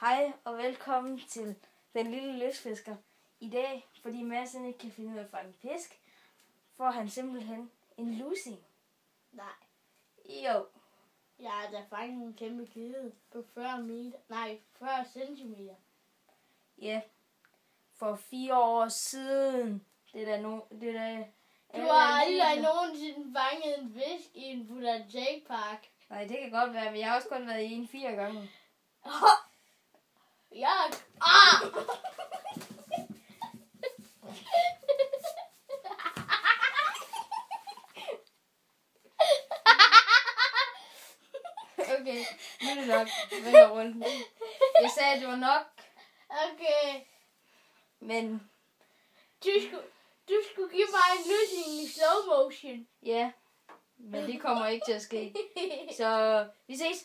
Hej og velkommen til Den Lille Lystfisker. I dag, fordi Madsen ikke kan finde ud af at fange fisk, får han simpelthen en lussing. Nej. Jo. Jeg har da fanget en kæmpe gedde på 40 centimeter. Ja. For 4 år siden. Det er Du har aldrig nogensinde fanget en fisk i en Buddha-Jake-park. Nej, det kan godt være, men jeg har også kun været i en 4 gange. Okay, nu er det nok. Vend rundt. Jeg sagde, at det var nok. Okay. Men Du skulle give mig en lussing i slow motion. ja, men det kommer ikke til at ske. Så vi ses.